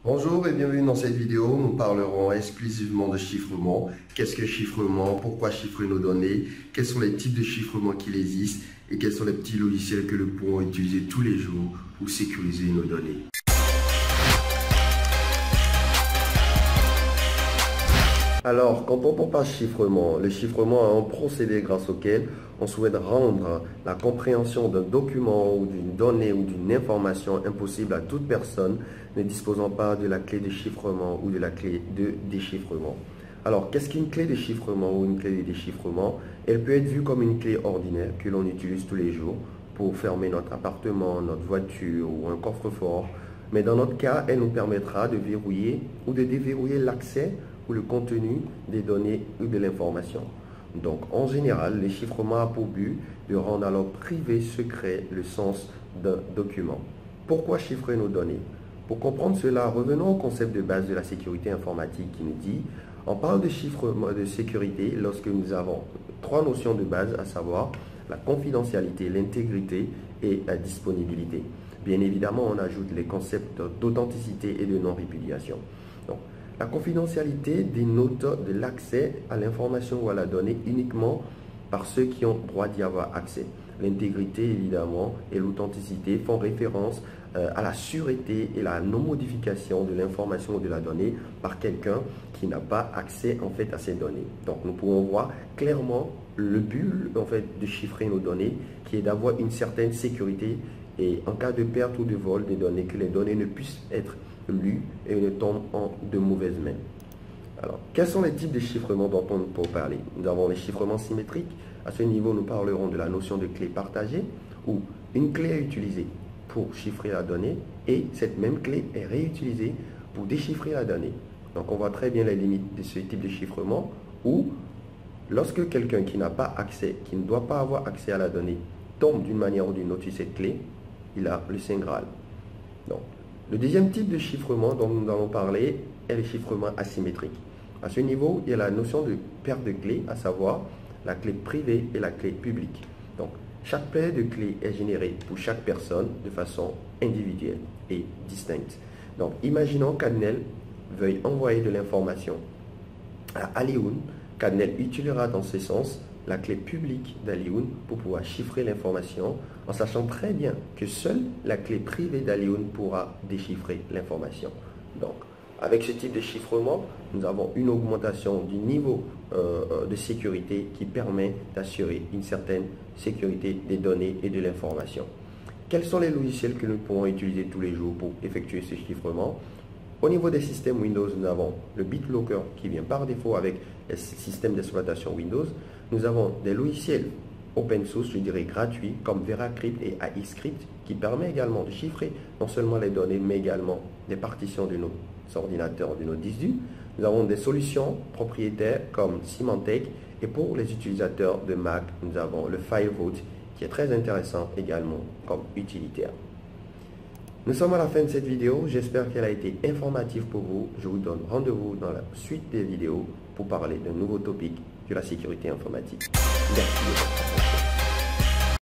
Bonjour et bienvenue dans cette vidéo. Nous parlerons exclusivement de chiffrement. Qu'est-ce que le chiffrement? Pourquoi chiffrer nos données? Quels sont les types de chiffrement qui existent? Et quels sont les petits logiciels que nous pourrons utiliser tous les jours pour sécuriser nos données? Alors, quand on parle chiffrement, le chiffrement est un procédé grâce auquel on souhaite rendre la compréhension d'un document ou d'une donnée ou d'une information impossible à toute personne ne disposant pas de la clé de chiffrement ou de la clé de déchiffrement. Alors, qu'est-ce qu'une clé de chiffrement ou une clé de déchiffrement? Elle peut être vue comme une clé ordinaire que l'on utilise tous les jours pour fermer notre appartement, notre voiture ou un coffre-fort. Mais dans notre cas, elle nous permettra de verrouiller ou de déverrouiller l'accès ou le contenu des données ou de l'information. Donc, en général, le chiffrement a pour but de rendre alors privé, secret, le sens d'un document. Pourquoi chiffrer nos données? Pour comprendre cela, revenons au concept de base de la sécurité informatique qui nous dit, on parle de chiffrement de sécurité lorsque nous avons trois notions de base, à savoir la confidentialité, l'intégrité et la disponibilité. Bien évidemment, on ajoute les concepts d'authenticité et de non-répudiation. Donc, la confidentialité dénote de l'accès à l'information ou à la donnée uniquement par ceux qui ont droit d'y avoir accès. L'intégrité, évidemment, et l'authenticité font référence à la sûreté et la non-modification de l'information ou de la donnée par quelqu'un qui n'a pas accès en fait à ces données. Donc, nous pouvons voir clairement le but en fait de chiffrer nos données, qui est d'avoir une certaine sécurité et en cas de perte ou de vol des données, que les données ne puissent être lues et ne tombent en de mauvaises mains. Alors, quels sont les types de chiffrement dont on peut parler? Nous avons les chiffrements symétriques. À ce niveau, nous parlerons de la notion de clé partagée, où une clé est utilisée pour chiffrer la donnée et cette même clé est réutilisée pour déchiffrer la donnée. Donc, on voit très bien les limites de ce type de chiffrement, où lorsque quelqu'un qui n'a pas accès, qui ne doit pas avoir accès à la donnée, tombe d'une manière ou d'une autre sur cette clé, il a le Saint Graal. Donc, le deuxième type de chiffrement dont nous allons parler est le chiffrement asymétrique. À ce niveau, il y a la notion de perte de clé, à savoir la clé privée et la clé publique. Donc, chaque paire de clés est générée pour chaque personne de façon individuelle et distincte. Donc, imaginons qu'Adnel veuille envoyer de l'information à Alioune. qu'Adnel utilisera dans ce sens la clé publique d'Alioune pour pouvoir chiffrer l'information, en sachant très bien que seule la clé privée d'Alioune pourra déchiffrer l'information. Donc, avec ce type de chiffrement, nous avons une augmentation du niveau de sécurité qui permet d'assurer une certaine sécurité des données et de l'information. Quels sont les logiciels que nous pourrons utiliser tous les jours pour effectuer ce chiffrement? Au niveau des systèmes Windows, nous avons le BitLocker qui vient par défaut avec le système d'exploitation Windows. Nous avons des logiciels open source, je dirais gratuits, comme VeraCrypt et AIScript, qui permet également de chiffrer non seulement les données, mais également des partitions de nos ordinateurs, de nos disques durs. Nous avons des solutions propriétaires comme Symantec, et pour les utilisateurs de Mac, nous avons le FileVault, qui est très intéressant également comme utilitaire. Nous sommes à la fin de cette vidéo, j'espère qu'elle a été informative pour vous. Je vous donne rendez-vous dans la suite des vidéos pour parler d'un nouveau topic de la sécurité informatique. Merci.